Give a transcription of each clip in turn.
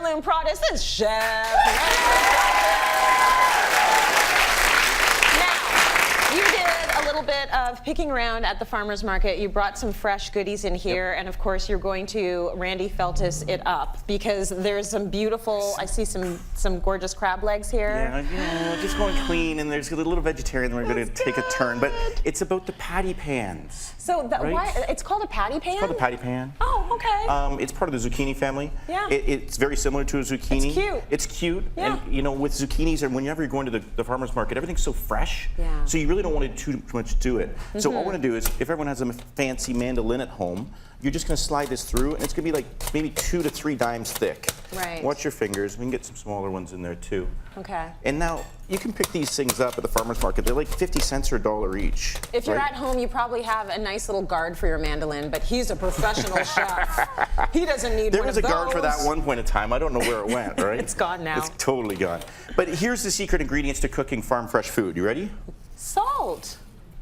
Heirloom Products. This is Chef. You did a little bit of picking around at the farmer's market. You brought some fresh goodies in here, and of course you're going to Randy Feltis it up because there's some beautiful, I see some gorgeous crab legs here. Yeah, just going clean, and there's a little vegetarian, we're going to take a turn, but it's about the patty pans. So right? why, it's called a patty pan? It's called a patty pan. Oh, okay. It's part of the zucchini family. Yeah. It's very similar to a zucchini. It's cute. It's cute. Yeah. And you know, with zucchinis, and whenever you're going to the farmer's market, everything's so fresh. Yeah. So you really don't want to do too much to it. So what we're going to do is, if everyone has a fancy mandolin at home, you're just going to slide this through, and it's going to be like maybe 2 to 3 dimes thick. Right. Watch your fingers. We can get some smaller ones in there too. Okay. And now you can pick these things up at the farmer's market. They're like 50 cents or $1 each. If you're right? at home, you probably have a nice little guard for your mandolin, but he's a professional chef. He doesn't need There one was of a guard for that those. one point in time. I don't know where it went, right? It's gone now. It's totally gone. But here's the secret ingredients to cooking farm fresh food. You ready? Salt.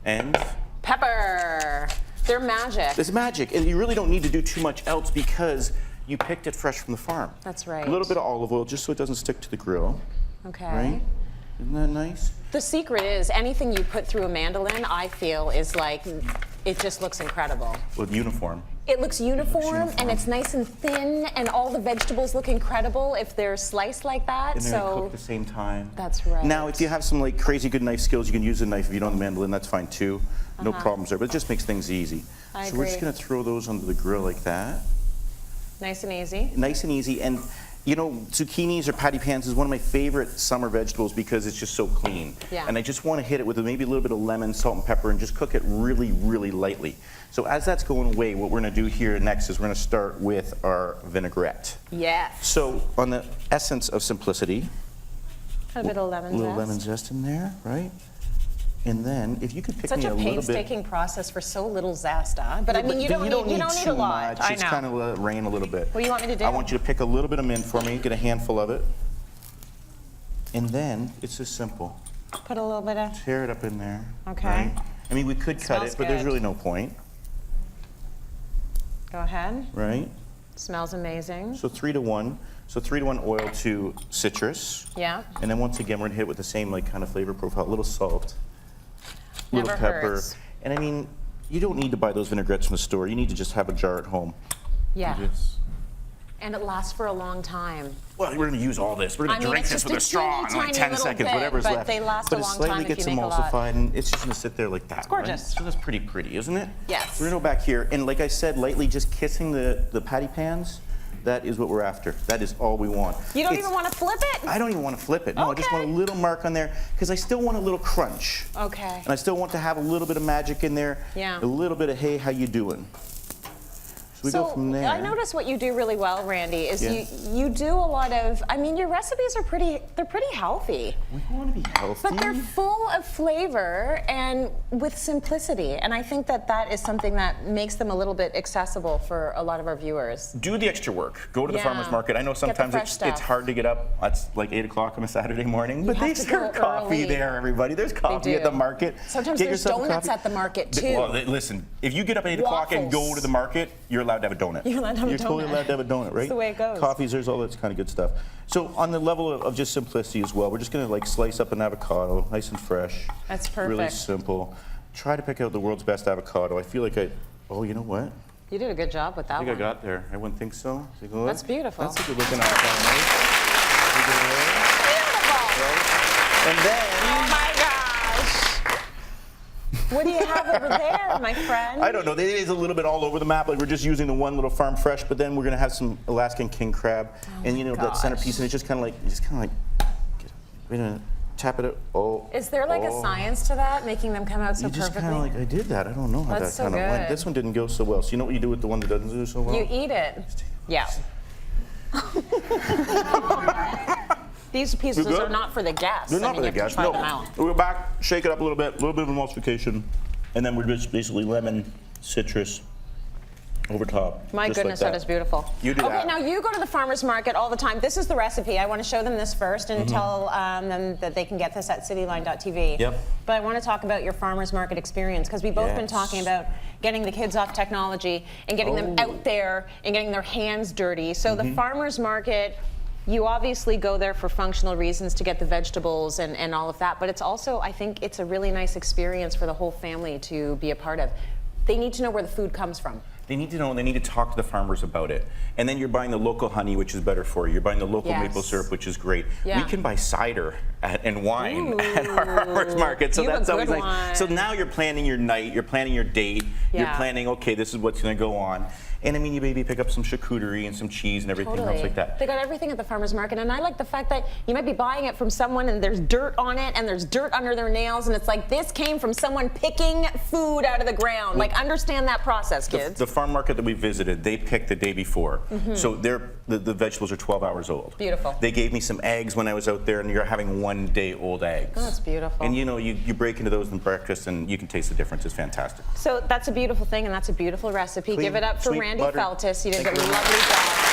And? Pepper. They're magic. It's magic, and you really don't need to do too much else because you picked it fresh from the farm. That's right. A little bit of olive oil just so it doesn't stick to the grill. Okay. Right? Isn't that nice? The secret is anything you put through a mandolin, I feel, is like, it just looks incredible. With uniform. It looks uniform, and it's nice and thin, and all the vegetables look incredible if they're sliced like that. And they're cooked at the same time. That's right. Now, if you have some like crazy good knife skills, you can use a knife. If you don't have a mandolin, that's fine too. No problems there, but it just makes things easy. I So we're just agree. gonna throw those onto the grill like that. Nice and easy. Nice and easy. And you know, zucchinis or patty pans is one of my favorite summer vegetables because it's just so clean. Yeah. And I just want to hit it with maybe a little bit of lemon, salt, and pepper, and just cook it really, really lightly. So as that's going away, what we're going to do here next is we're going to start with our vinaigrette. Yes. So on the essence of simplicity, A bit of lemon a little zest. lemon zest in there, right? And then if you could pick Such me a a little bit. painstaking process for so little zest, huh? But I mean, you don't need a too lot. much. I Just know. kind of rain a little bit. What do you want me to do? I want you to pick a little bit of mint for me. Get a handful of it. And then it's just simple. Put a little bit of. Tear it up in there. Okay. Right? I mean, we could cut Smells it, but there's good. really no point, Go ahead. right? Smells amazing. So 3 to 1. So 3 to 1 oil to citrus. Yeah. And then once again, we're gonna hit it with the same like kind of flavor profile. A little salt, a little Never pepper. hurts. And I mean, you don't need to buy those vinaigrettes from the store. You need to just have a jar at home. Yeah. Just- And it lasts for a long time. Well, we're going to use all this. We're going I to mean, drink it's this just with a a straw in teeny like tiny 10 little seconds, bit, whatever's but left. they last but a it long slightly time if gets you make a lot. emulsified, and it's just going to sit there like that. It's gorgeous. Right? So that's pretty pretty, isn't it? Yes. We're going to go back here, and like I said, lightly just kissing the patty pans. That is what we're after. That is all we want. You don't It's- even want to flip it? I don't even want to flip it. No, I just want a Okay. little mark on there because I still want a little crunch. Okay. And I still want to have a little bit of magic in there. Yeah. A little bit of, hey, how you doing? So we go from there. I notice what you do really well, Randy, is Yeah. you do a lot of, I mean, your recipes are pretty healthy. We want to be healthy. But they're full of flavor and with simplicity. And I think that that is something that makes them a little bit accessible for a lot of our viewers. Do the extra work. Go to the Yeah. farmer's market. I know Get the sometimes fresh it's stuff. hard to get up. It's like 8 o'clock on a Saturday morning. But have they to serve go coffee early. there, everybody. There's coffee at do. the market. Sometimes Get there's yourself a donuts coffee. at the market, too. Well, listen, if you get up at 8 o'clock and go Waffles. to the market, you're allowed to have a donut. You're allowed to have a You're totally donut. allowed to have a donut, right? the way it goes. Coffees, there's all that kind of good stuff. So on the level of just simplicity as well, we're just going to like slice up an avocado, nice and fresh. That's Really perfect. simple. Try to pick out the world's best avocado. I feel like oh, you know what? You did a good job with that I think one. I got there. Everyone thinks so? Take a look. That's beautiful. That's a good looking avocado, right? Look at that, Beautiful. right? And then, Oh my gosh. What do you have over there, my friend? I don't know, it is a little bit all over the map. Like we're just using the one little farm fresh, but then we're gonna have some Alaskan king crab, and you know that gosh. centerpiece, and it's just kind of like, we're gonna tap it out. Oh. Is there like a science to that, making them come out so You just perfectly? kind of like, I did that. I don't know how That's that so kind of went. good. This one didn't go so well. So you know what you do with the one that doesn't do so well? You eat it. Yeah. These pieces good? are not for the guests. They're I not mean, for the you have to guests. try No, them out. we'll go back, shake it up a little bit of emulsification, and then we're just basically lemon, citrus over top. My just goodness, like that is beautiful. You do okay, that. now you go to the farmer's market all the time. This is the recipe. I want to show them this first and tell them that they can get this at cityline.tv. Yep. But I want to talk about your farmer's market experience because we've both been Yes. talking about getting the kids off technology and getting them out there and getting their hands dirty. So the farmer's market you obviously go there for functional reasons to get the vegetables and all of that, but it's also, I think it's a really nice experience for the whole family to be a part of. They need to know where the food comes from. They need to know, and they need to talk to the farmers about it. And then you're buying the local honey, which is better for you. You're buying the local maple syrup, which is great. Yeah. We can buy cider and wine at our farmers market, so You have that's a always good nice. So one. now you're planning your night, you're planning your date, you're Yeah. planning, okay, this is what's going to go on. And I mean, you maybe pick up some charcuterie and some cheese and everything else like that. They got everything at the farmer's market, and I like the fact that you might be buying it from someone and there's dirt on it and there's dirt under their nails, and it's like, this came from someone picking food out of the ground. Like, understand that process, kids. The farm market that we visited, they picked the day before. So the vegetables are 12 hours old. Beautiful. They gave me some eggs when I was out there, and you're having 1 day old eggs. Oh, that's beautiful. And you know, you break into those in breakfast and you can taste the difference. It's fantastic. So that's a beautiful thing, and that's a beautiful recipe. Clean, Give it up for sweet Randy butter. Feltis. You did Thank a you very much. lovely job.